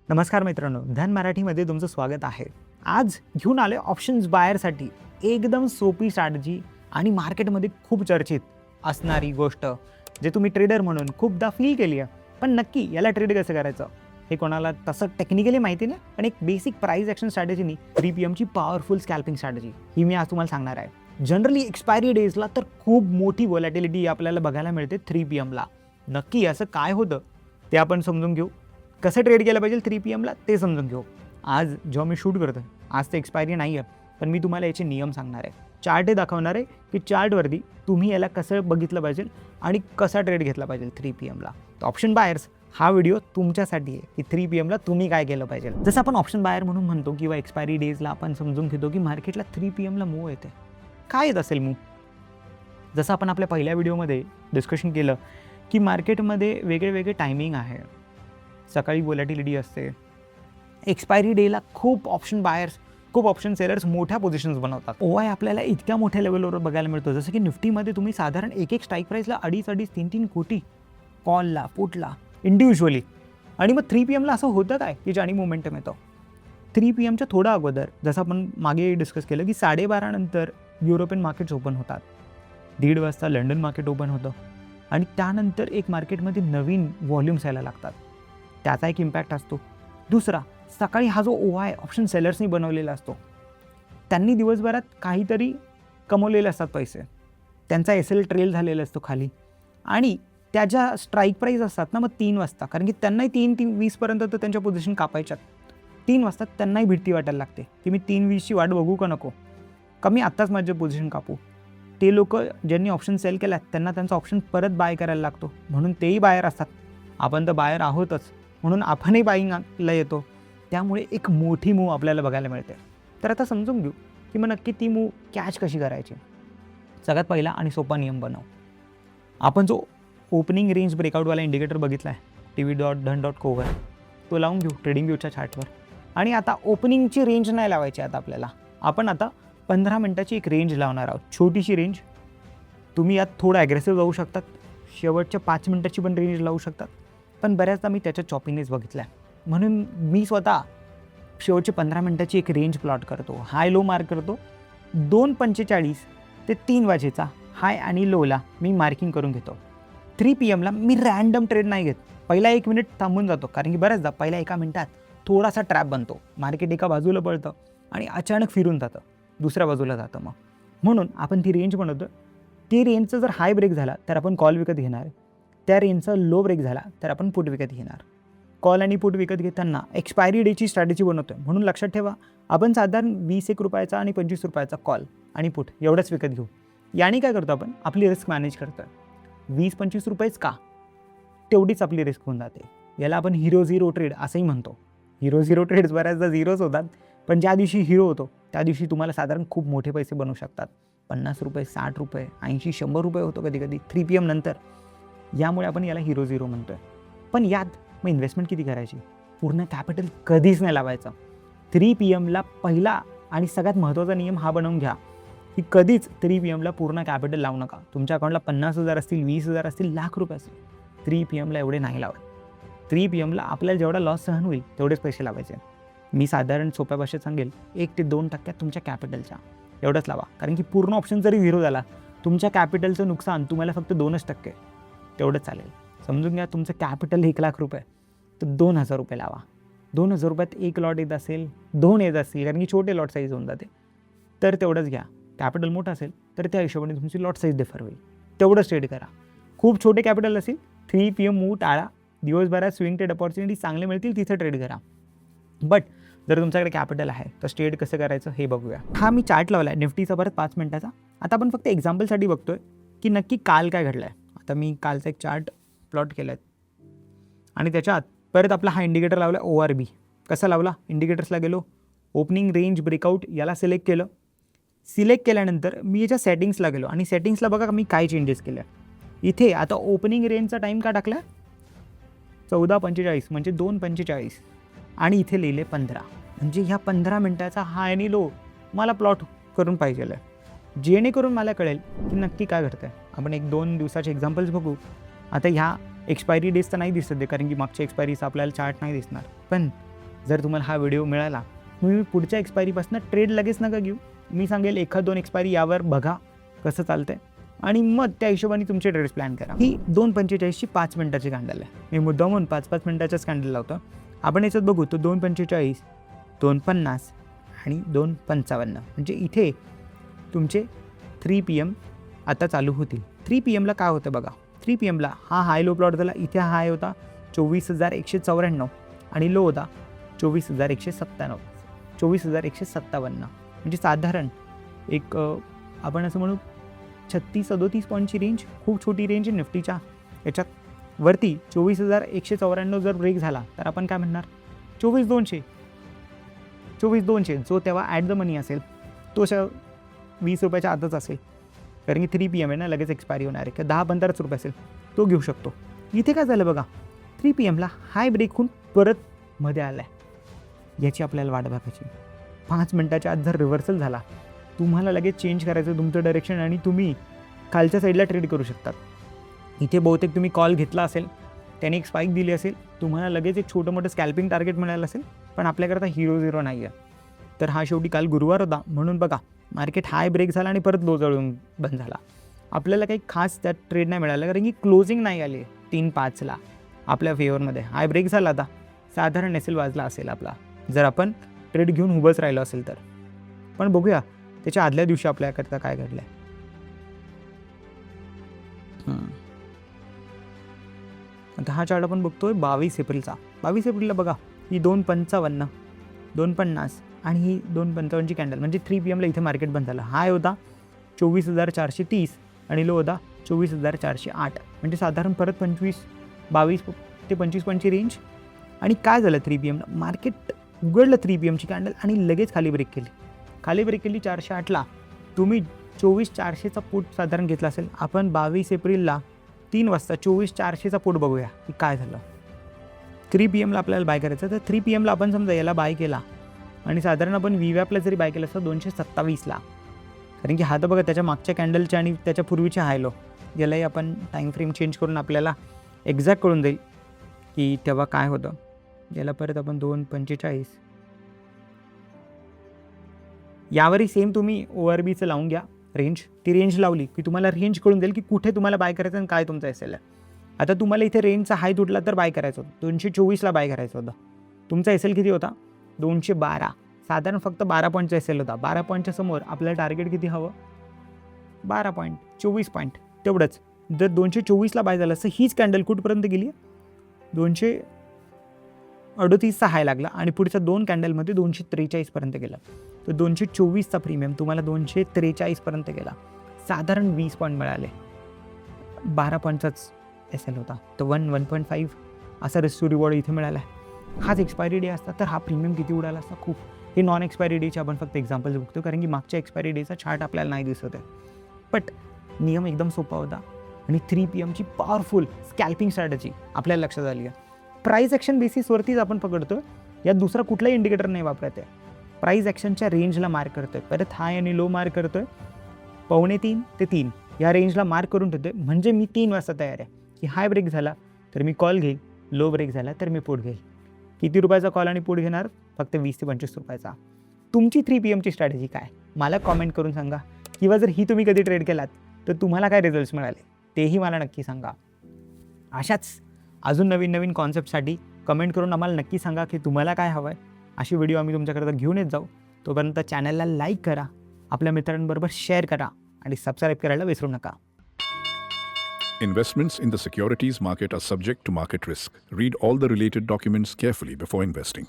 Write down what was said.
नमस्कार मित्रांनो, धन मराठीमध्ये तुमचं स्वागत आहे. आज घेऊन आले ऑप्शन्स बायरसाठी एकदम सोपी स्ट्रॅटेजी आणि मार्केटमध्ये खूप चर्चित असणारी गोष्ट, जे तुम्ही ट्रेडर म्हणून खूपदा फील केली आहे. पण नक्की याला ट्रेड कसं करायचं हे कोणाला तसं टेक्निकली माहिती नाही, पण एक बेसिक प्राइस ॲक्शन स्ट्रॅटेजीनी 3 PM ची पॉवरफुल स्कॅल्पिंग स्ट्रॅटेजी ही मी आज तुम्हाला सांगणार आहे. जनरली एक्सपायरी डेजला तर खूप मोठी व्हॉलॅटिलिटी आपल्याला बघायला मिळते 3 PMला. नक्की असं काय होतं ते आपण समजून घेऊ. कसं ट्रेड केलं पाहिजे 3 PMला ते समजून घेऊ. आज जेव्हा मी शूट करतो, आज तर एक्सपायरी नाही आहे, पण मी तुम्हाला याचे नियम सांगणार आहे. चार्ट हे दाखवणार आहे की चार्टवरती तुम्ही याला कसं बघितलं पाहिजे आणि कसा ट्रेड घेतला पाहिजे 3 PMला. तर ऑप्शन बायर्स हा व्हिडिओ तुमच्यासाठी आहे की 3 PMला तुम्ही काय केलं पाहिजे. जसं आपण ऑप्शन बायर म्हणून म्हणतो किंवा एक्सपायरी डेजला आपण समजून घेतो की मार्केटला 3 PMला मूव्ह येते. काय येत असेल मूव्ह? जसं आपण आपल्या पहिल्या व्हिडिओमध्ये डिस्कशन केलं की मार्केटमध्ये वेगळे टायमिंग आहे. सकाळी व्हॉलॅटिलिटी असते. एक्सपायरी डेला खूप ऑप्शन बायर्स, खूप ऑप्शन सेलर्स मोठ्या पोझिशन्स बनवतात. ओआय आपल्याला इतक्या मोठ्या लेवलवर बघायला मिळतो, जसं की निफ्टीमध्ये तुम्ही साधारण एक स्ट्राईक प्राईसला 2.5-3 कोटी कॉलला, पुटला इंडिव्हिज्युअली. आणि मग 3 PMला असं होतं काय की ज्याने मोमेंटम येतो. 3 PMच्या थोडं अगोदर जसं आपण मागे डिस्कस केलं की 12:30 नंतर युरोपियन मार्केट्स ओपन होतात. 1:30 वाजता लंडन मार्केट ओपन होतं आणि त्यानंतर एक मार्केटमध्ये नवीन व्हॉल्यूम्स यायला लागतात. त्याचा एक इम्पॅक्ट असतो. दुसरा, सकाळी हा जो ओआय ऑप्शन सेलर्सनी बनवलेला असतो, त्यांनी दिवसभरात काहीतरी कमवलेले असतात पैसे. त्यांचा SL ट्रेल झालेला असतो खाली आणि त्याच्या स्ट्राईक प्राईस असतात ना मग 3 वाजता, कारण की त्यांनाही 3:20पर्यंत तर त्यांच्या पोझिशन कापायच्यात. 3 वाजता त्यांनाही भीती वाटायला लागते की मी 3:20ची वाट बघू का नको, का मी आत्ताच माझे पोझिशन कापू. ते लोक ज्यांनी ऑप्शन सेल केला त्यांना त्यांचा ऑप्शन परत बाय करायला लागतो, म्हणून तेही बायर असतात. आपण तर बायर आहोतच, म्हणून आपणही बाईंगला येतो. त्यामुळे एक मोठी मूव्ह आपल्याला बघायला मिळते. तर आता समजून घेऊ की मग नक्की ती मूव्ह कॅच कशी करायची. सगळ्यात पहिला आणि सोपा नियम बनव. आपण जो ओपनिंग रेंज ब्रेकआउटवाला इंडिकेटर बघितला आहे tv.dhan.co वर, तो लावून घेऊ ट्रेडिंग व्ह्यूच्या चार्टवर. आणि आता ओपनिंगची रेंज नाही लावायची. आपण आता 15 मिनटाची एक रेंज लावणार आहोत, छोटीशी रेंज. तुम्ही यात थोडं ॲग्रेसिव्ह जाऊ शकतात, शेवटच्या 5 मिनटाची पण रेंज लावू शकतात, पण बऱ्याचदा मी त्याच्या चॉपिंगनेच बघितलं आहे. म्हणून मी स्वतः शेवटची 15 मिनटाची एक रेंज प्लॉट करतो, हाय लो मार्क करतो. 2:45 ते 3 वाजेचा हाय आणि लोला मी मार्किंग करून घेतो. 3 PMला मी रँडम ट्रेड नाही घेत. पहिला 1 मिनिट थांबून जातो, कारण की बऱ्याचदा पहिल्या 1 मिनिटात थोडासा ट्रॅप बनतो. मार्केट एका बाजूला पळतं आणि अचानक फिरून जातं, दुसऱ्या बाजूला जातं. म्हणून आपण ती रेंज बनवतो. ती रेंजचा जर हाय ब्रेक झाला तर आपण कॉल विकत घेणार, त्या रेंजचा लो ब्रेक झाला तर आपण पुट विकत घेणार. कॉल आणि पुट विकत घेताना एक्सपायरी डेची स्ट्रॅटेजी बनवतो आहे, म्हणून लक्षात ठेवा आपण साधारण 21 रुपयाचा आणि 25 रुपयाचा कॉल आणि पुट एवढंच विकत घेऊ. याने काय करतो आपण, आपली रिस्क मॅनेज करतो आहे. 20-25 रुपयेच का, तेवढीच आपली रिस्क होऊन जाते. याला आपण हिरो झिरो ट्रेड असंही म्हणतो. हिरो झिरो ट्रेड्स बऱ्याचदा झिरोच होतात, पण ज्या दिवशी हिरो होतो त्या दिवशी तुम्हाला साधारण खूप मोठे पैसे बनवू शकतात. 50 रुपये, 60 रुपये, 80, 100 रुपये होतो कधी कधी 3 PM नंतर. यामुळे आपण याला हिरो झिरो म्हणतो आहे. पण यात मग इन्व्हेस्टमेंट किती करायची, पूर्ण कॅपिटल कधीच नाही लावायचं. 3 PMला पहिला आणि सगळ्यात महत्त्वाचा नियम हा बनवून घ्या की कधीच 3 PMला पूर्ण कॅपिटल लावू नका. तुमच्या अकाउंटला 50,000 असतील, 20,000 असतील, लाख रुपये असतील, 3 PMला एवढे नाही लावत. 3 PMला आपल्याला जेवढा लॉस सहन होईल तेवढेच पैसे लावायचे. मी साधारण सोप्या भाषेत सांगेल 1 ते 2% तुमच्या कॅपिटलच्या एवढंच लावा, कारण की पूर्ण ऑप्शन जरी झिरो झाला तुमच्या कॅपिटलचं नुकसान तुम्हाला फक्त 2% तेवढंच चालेल. समजून घ्या, तुमचं कॅपिटल 1 लाख रुपये तर 2,000 रुपये लावा. 2,000 रुपयात 1 लॉट येत असेल, 2 येत असतील, कारण की छोटे लॉट साईज होऊन जाते, तर तेवढंच घ्या. कॅपिटल मोठं असेल तर त्या हिशोबाने तुमची लॉट साईज डिफर होईल, तेवढंच ट्रेड करा. खूप छोटे कॅपिटल असेल 3 PM मूव्ह टाळा. दिवसभरात स्विंग ट्रेड अपॉर्च्युनिटी चांगले मिळतील तिथे ट्रेड करा. बट जर तुमच्याकडे कॅपिटल आहे तर ट्रेड कसं करायचं हे बघूया. हा मी चार्ट लावला आहे निफ्टीचा परत 5 मिनिटाचा. आता आपण फक्त एक्झाम्पलसाठी बघतोय की नक्की काल काय घडलं आहे. आता मी कालचा एक चार्ट प्लॉट केला आहे आणि त्याच्यात परत आपला हा इंडिकेटर लावला आहे ORB. कसा लावला, इंडिकेटर्सला गेलो, ओपनिंग रेंज ब्रेकआउट याला सिलेक्ट केलं. सिलेक्ट केल्यानंतर मी याच्या सेटिंग्सला गेलो आणि सेटिंग्सला बघा मी काय चेंजेस केल्या. इथे आता ओपनिंग रेंजचा टाईम का टाकला 14:45 म्हणजे 2:45 आणि इथे लिहिले 15, म्हणजे ह्या 15 मिनटाचा हाय आणि लो मला प्लॉट करून पाहिजे आहे, जेणेकरून मला कळेल की नक्की काय घडतं आहे. आपण 1-2 दिवसाचे एक्झाम्पल्स बघू. आता ह्या एक्सपायरी डेज तर नाही दिसत आहे, कारण की मागच्या एक्सपायरीचा आपल्याला चार्ट नाही दिसणार, पण जर तुम्हाला हा व्हिडिओ मिळाला, तुम्ही पुढच्या एक्सपायरीपासून ट्रेड लगेच नका घेऊ. मी सांगेल 1-2 एक्सपायरी यावर बघा कसं चालतंय आणि मग त्या हिशोबाने तुमचे ट्रेड्स प्लॅन करा. ही 2:45ची 5 मिनिटाची कॅन्डल आहे. मी मुद्दामून 5-5 मिनिटाचाच कॅन्डल लावतो. आपण याच्यात बघू तो 2:45, 2:50 आणि 2:55 म्हणजे इथे तुमचे 3 PM आता चालू होतील. 3 PMला काय होतं बघा. 3 PMला हा हाय लो प्लॉट झाला. इथे हाय होता 24,194 आणि लो होता 24,197, 24,157. म्हणजे साधारण एक आपण असं म्हणू 36-37 पॉईंटची रेंज, खूप छोटी रेंज आहे निफ्टीच्या. याच्यात वरती 24,194 जर ब्रेक झाला तर आपण काय म्हणणार 24,200 जो तेव्हा ॲट द मनी असेल तो ₹20 आतच असेल, कारण की 3 PM आहे ना, लगेच एक्सपायरी होणार आहे. का 10-15 रुपये असेल तो घेऊ शकतो. इथे काय झालं बघा, 3 PMला हाय ब्रेक होऊन परत मध्ये आला आहे. याची आपल्याला वाट बघायची. 5 मिनिटाच्या आत जर रिव्हर्सल झाला, तुम्हाला लगेच चेंज करायचं तुमचं डायरेक्शन आणि तुम्ही खालच्या साईडला ट्रेड करू शकतात. इथे बहुतेक तुम्ही कॉल घेतला असेल, त्याने एक स्पाईक दिली असेल, तुम्हाला लगेच एक छोटं मोठं स्कॅल्पिंग टार्गेट मिळालं असेल, पण आपल्याकरता 0-0 नाही आहे. तर हा शेवटी काल गुरुवार होता म्हणून बघा मार्केट हाय ब्रेक झाला आणि परत लो जळून बंद झाला. आपल्याला काही खास त्यात ट्रेड नाही मिळालं, कारण की क्लोजिंग नाही आली 3-5ला आपल्या फेवरमध्ये. हाय ब्रेक झाला आता साधारण SL वाजला असेल आपला, जर आपण ट्रेड घेऊन उभंच राहिलो असेल तर. पण बघूया त्याच्या आदल्या दिवशी आपल्याकरता काय घडलं आहे. आता हा चार्ट आपण बघतोय 22 एप्रिलचा. 22 एप्रिलला बघा ही 2:55, 2:50 आणि ही 2:55ची कॅन्डल म्हणजे 3 PMला इथे मार्केट बंद झालं. हाय होता 24,430 आणि लो होता 24,408. म्हणजे साधारण परत 22 ते 25 पॉईंटची रेंज. आणि काय झालं 3 PMला मार्केट उघडलं 3 PMची कॅन्डल आणि लगेच खाली ब्रेक केली. 408ला तुम्ही 24,400चा पुट साधारण घेतला असेल. आपण 22 एप्रिलला 3 वाजता 24,400चा पुट बघूया की काय झालं. 3 PMला आपल्याला बाय करायचं, तर 3 PMला आपण समजा याला बाय केला आणि साधारण आपण VWAPला जरी बाय केलं असतं 227ला, कारण की हा तर बघा त्याच्या मागच्या कॅन्डलच्या आणि त्याच्या पूर्वीच्या हाय लो, यालाही आपण टाईम फ्रेम चेंज करून आपल्याला एक्झॅक्ट कळून जाईल की तेव्हा काय होतं. याला परत आपण 2:45 यावरही सेम तुम्ही ORBचं लावून घ्या रेंज. ती रेंज लावली की तुम्हाला रेंज कळून जाईल की कुठे तुम्हाला बाय करायचं आणि काय तुमचं SL आहे. आता तुम्हाला इथे रेंजचा हाय तुटला तर बाय करायचं होतं, 224ला बाय करायचं होतं. तुमचा SL किती होता 212, साधारण फक्त 12 पॉईंटचा SL होता. 12 पॉईंटच्या समोर आपल्याला टार्गेट किती हवं 12 पॉईंट, 24 पॉईंट तेवढंच. जर 224ला बाय झालं असं हीच कॅन्डल कुठपर्यंत गेली 238चा हाय लागला आणि पुढच्या 2 कॅन्डलमध्ये 243पर्यंत गेला. तर 224चा प्रीमियम तुम्हाला 243पर्यंत गेला. साधारण 20 पॉईंट मिळाले. 12 पॉईंटचाच SL होता, तर 1.5 असा रिस्क टू रिवॉर्ड इथे मिळाला आहे. हाच एक्सपायरी डे असता तर हा प्रीमियम किती उडाला असता खूप. हे नॉन एक्सपायरी डेचे आपण फक्त एक्झाम्पल्स बघतो, कारण की मागच्या एक्सपायरी डेचा चार्ट आपल्याला नाही दिसत आहे. बट नियम एकदम सोपा होता आणि 3 PMची पॉवरफुल स्कॅल्पिंग स्ट्रॅटेजी आपल्याला लक्षात आली आहे. प्राईस ॲक्शन बेसिसवरतीच आपण पकडतो, यात दुसरा कुठलाही इंडिकेटर नाही वापरत आहे. प्राईस ॲक्शनच्या रेंजला मार्क करतो आहे, परत हाय आणि लो मार्क करतो आहे. 2:45 ते 3 या रेंजला मार्क करून ठेवतो आहे. म्हणजे मी 3 वाजता तयार आहे की हाय ब्रेक झाला तर मी कॉल घेईल, लो ब्रेक झाला तर मी पुट घेईल. किती रुपयाचा कॉल आणि पुट घेणार फक्त 20 ते 25 रुपयाचा. तुमची 3 PMची स्ट्रॅटेजी काय मला कॉमेंट करून सांगा, किंवा जर ही तुम्ही कधी ट्रेड केलात तर तुम्हाला काय रिझल्ट्स मिळाले तेही मला नक्की सांगा. अशाच अजून नवीन कॉन्सेप्टसाठी कमेंट करून आम्हाला नक्की सांगा की तुम्हाला काय हवं आहे. अशी व्हिडिओ आम्ही तुमच्याकरता घेऊन येत जाऊ. तोपर्यंत चॅनलला लाईक करा, आपल्या मित्रांबरोबर शेअर करा आणि सबस्क्राईब करायला विसरू नका. Investments in the securities market are subject to market risk. Read all the related documents carefully before investing.